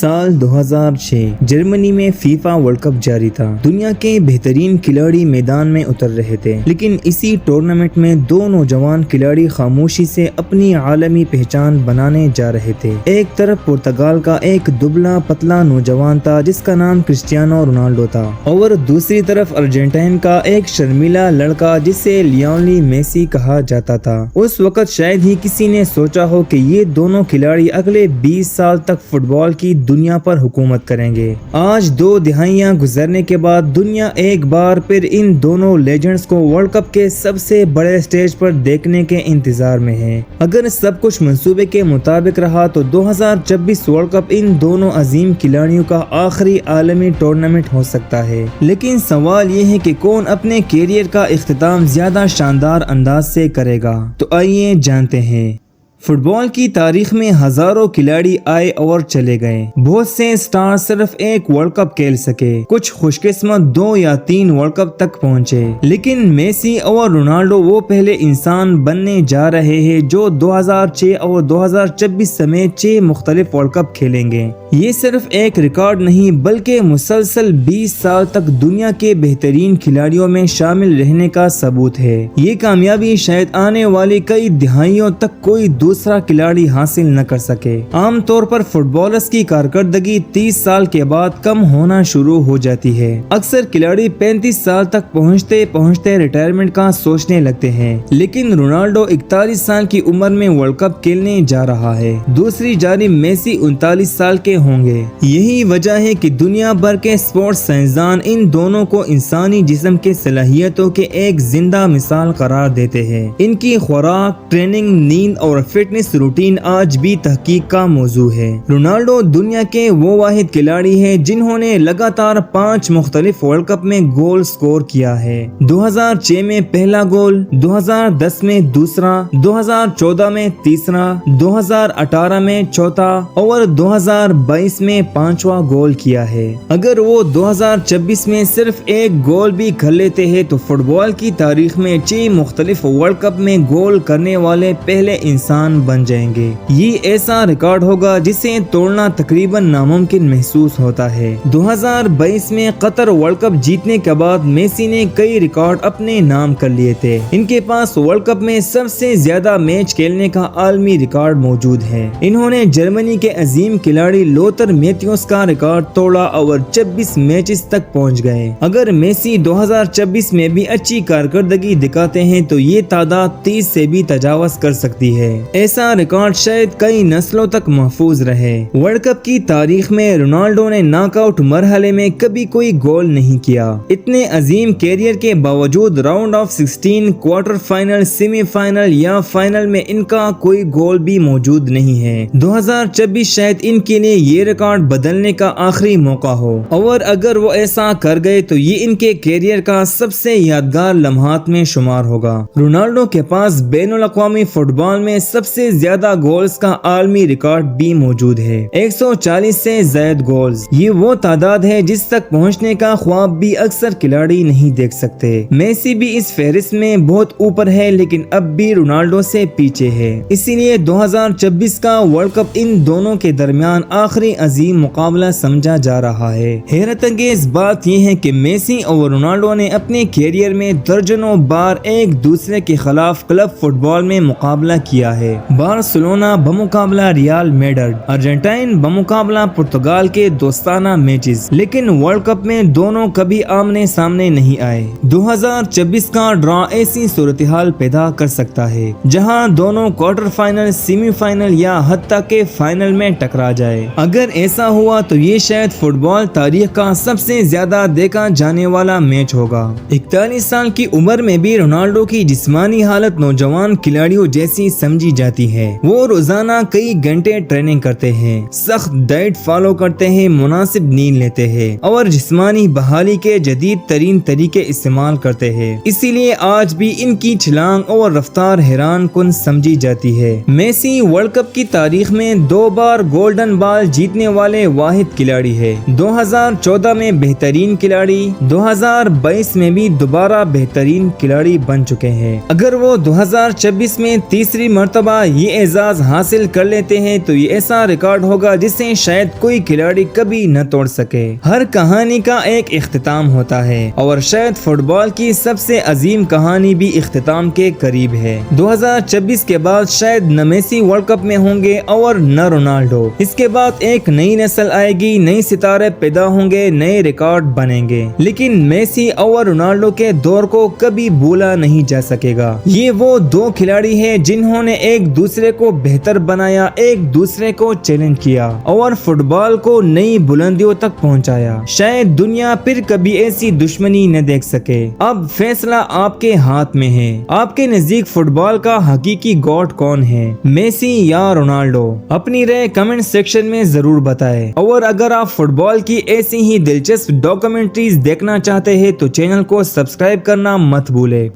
साल 2006 जर्मनी में FIFA world cup जारी था। दुनिया के बेहतरीन खिलाड़ी मैदान में उतर रहे थे, लेकिन इसी टूर्नामेंट में दो नौजवान खिलाड़ी खामोशी से अपनी आलमी पहचान बनाने जा रहे थे। एक तरफ पुर्तगाल का एक दुबला पतला नौजवान था जिसका नाम क्रिस्टियानो रोनाल्डो था, और दूसरी तरफ अर्जेंटीना का एक शर्मीला लड़का जिसे लियोनेल मेसी कहा जाता था। उस वक्त शायद ही किसी ने सोचा हो कि ये दोनों खिलाड़ी अगले 20 साल तक फुटबॉल की दुनिया पर हुकूमत करेंगे। आज 2 दहाइयां गुजरने के बाद दुनिया एक बार फिर इन दोनों लेजेंड्स को वर्ल्ड कप के सबसे बड़े स्टेज पर देखने के इंतजार में है। अगर सब कुछ मंसूबे के मुताबिक रहा तो 2026 वर्ल्ड कप इन दोनों अजीम खिलाड़ियों का आखिरी आलमी टूर्नामेंट हो सकता है। लेकिन सवाल ये है कि कौन अपने कैरियर का इख्तिताम ज्यादा शानदार अंदाज से करेगा। तो आइए जानते हैं। फुटबॉल की तारीख में हजारों खिलाड़ी आए और चले गए। बहुत से स्टार सिर्फ एक वर्ल्ड कप खेल सके, कुछ खुशकिस्मत 2 या 3 वर्ल्ड कप तक पहुंचे। लेकिन मेसी और रोनाल्डो वो पहले इंसान बनने जा रहे हैं जो 2006 और 2026 समेत 6 मुख्तलिफ वर्ल्ड कप खेलेंगे। ये सिर्फ एक रिकॉर्ड नहीं बल्कि मुसलसल 20 साल तक दुनिया के बेहतरीन खिलाड़ियों में शामिल रहने का सबूत है। ये कामयाबी शायद आने वाली कई दहाइयों तक कोई दूसरा खिलाड़ी हासिल न कर सके। आमतौर पर फुटबॉलर्स की कारकर्दगी 30 साल के बाद कम होना शुरू हो जाती है। अक्सर खिलाड़ी 35 साल तक पहुंचते पहुंचते रिटायरमेंट का सोचने लगते हैं, लेकिन रोनाल्डो 41 साल की उम्र में वर्ल्ड कप खेलने जा रहा है। दूसरी जानिब मेसी 39 साल के होंगे। यही वजह है कि दुनिया भर के स्पोर्ट्स साइंसदान इन दोनों को इंसानी जिस्म के सलाहियतों के एक जिंदा मिसाल करार देते हैं। इनकी खुराक, ट्रेनिंग, नींद और फिटनेस रूटीन आज भी तहकीक का मौजू है। रोनाल्डो दुनिया के वो वाहिद खिलाड़ी है जिन्होंने लगातार 5 मुख्तलिफ वर्ल्ड कप में गोल स्कोर किया है। 2006 में पहला गोल, 2010 में दूसरा, 2014 में तीसरा, 2018 में चौथा और 2022 में 5वां गोल किया है। अगर वो 2026 में सिर्फ एक गोल भी कर लेते हैं तो फुटबॉल की तारीख में 6 मुख्तलिफ वर्ल्ड कप में गोल करने वाले पहले इंसान बन जाएंगे। ये ऐसा रिकॉर्ड होगा जिसे तोड़ना तकरीबन नामुमकिन महसूस होता है। 2022 में कतर वर्ल्ड कप जीतने के बाद मेसी ने कई रिकॉर्ड अपने नाम कर लिए थे। इनके पास वर्ल्ड कप में सबसे ज्यादा मैच खेलने का आलमी रिकॉर्ड मौजूद है। इन्होंने जर्मनी के अजीम खिलाड़ी लोथर मैथ्यूस का रिकॉर्ड तोड़ा और 26 मैचेस तक पहुंच गए। अगर मेसी 2026 में भी अच्छी कारकर्दगी दिखाते हैं तो ये तादाद 30 से भी तजावज कर सकती है। ऐसा रिकॉर्ड शायद कई नस्लों तक महफूज रहे। वर्ल्ड कप की तारीख में रोनाल्डो ने नॉकआउट मरहले में कभी कोई गोल नहीं किया। इतने अजीम कैरियर के बावजूद round of 16, quarter final, semifinal या फाइनल में इनका कोई गोल भी मौजूद नहीं है। 2026 शायद इनके लिए ये रिकॉर्ड बदलने का आखिरी मौका हो, और अगर वो ऐसा कर गए तो ये इनके कैरियर का सबसे यादगार लम्हात में शुमार होगा। रोनाल्डो के पास बैनुल अक़वामी फुटबॉल में सबसे ज्यादा गोल्स का आलमी रिकॉर्ड भी मौजूद है, 140 से ज्यादा गोल्स। ये वो तादाद है जिस तक पहुंचने का ख्वाब भी अक्सर खिलाड़ी नहीं देख सकते। मेसी भी इस फहरिस्त में बहुत ऊपर है, लेकिन अब भी रोनाल्डो से पीछे है। इसीलिए 2026 का वर्ल्ड कप इन दोनों के दरमियान आखिरी अजीम मुकाबला समझा जा रहा है। हैरत अंगेज बात यह है कि मेसी और रोनाल्डो ने अपने कैरियर में दर्जनों बार एक दूसरे के खिलाफ क्लब फुटबॉल में मुकाबला किया है। बार्सिलोना बमुकाबला रियल मैड्रिड, अर्जेंटीना बमुकाबला पुर्तगाल के दोस्ताना मैचेस, लेकिन वर्ल्ड कप में दोनों कभी आमने सामने नहीं आए। 2026 का ड्रॉ ऐसी सूरत-ए-हाल पैदा कर सकता है जहां दोनों क्वार्टर फाइनल, सेमीफाइनल या हत्ता के फाइनल में टकरा जाए। अगर ऐसा हुआ तो ये शायद फुटबॉल तारीख का सबसे ज्यादा देखा जाने वाला मैच होगा। 41 साल की उम्र में भी रोनाल्डो की जिस्मानी हालत नौजवान खिलाड़ियों जैसी समझी जाती है। वो रोजाना कई घंटे ट्रेनिंग करते हैं, सख्त डाइट फॉलो करते हैं, मुनासिब नींद लेते हैं और जिस्मानी बहाली के जदीद तरीन तरीके इस्तेमाल करते हैं। इसीलिए आज भी इनकी छलांग और रफ्तार हैरान कुन समझी जाती है। मेसी वर्ल्ड कप की तारीख में 2 बार गोल्डन बॉल जीतने वाले वाहिद खिलाड़ी है। 2014 में बेहतरीन खिलाड़ी, 2022 में भी दोबारा बेहतरीन खिलाड़ी बन चुके हैं। अगर वो 2026 में तीसरी मर्तबा مرتبہ یہ اعزاز حاصل کر لیتے ہیں تو یہ ایسا ریکارڈ ہوگا جسے شاید کوئی کھلاڑی کبھی نہ توڑ سکے۔ ہر کہانی کا ایک اختتام ہوتا ہے اور شاید فٹ بال کی سب سے عظیم کہانی بھی اختتام کے قریب ہے۔ 2026 کے بعد شاید نہ میسی ورلڈ کپ میں ہوں گے اور نہ رونالڈو۔ اس کے بعد ایک نئی نسل آئے گی، نئی ستارے پیدا ہوں گے، نئے ریکارڈ بنیں گے، لیکن میسی اور رونالڈو کے دور کو کبھی بھولا نہیں جا سکے گا۔ یہ وہ دو کھلاڑی ہیں جنہوں نے ایک دوسرے کو بہتر بنایا، ایک دوسرے کو چیلنج کیا اور فٹ بال کو نئی بلندیوں تک پہنچایا۔ شاید دنیا پھر کبھی ایسی دشمنی نہ دیکھ سکے۔ اب فیصلہ آپ کے ہاتھ میں ہے۔ آپ کے نزدیک فٹ بال کا حقیقی گاڈ کون ہے، میسی یا رونالڈو؟ اپنی رائے کمنٹ سیکشن میں ضرور بتائیں، اور اگر آپ فٹ بال کی ایسی ہی دلچسپ ڈاکومنٹریز دیکھنا چاہتے ہیں تو چینل کو سبسکرائب کرنا مت بھولیں۔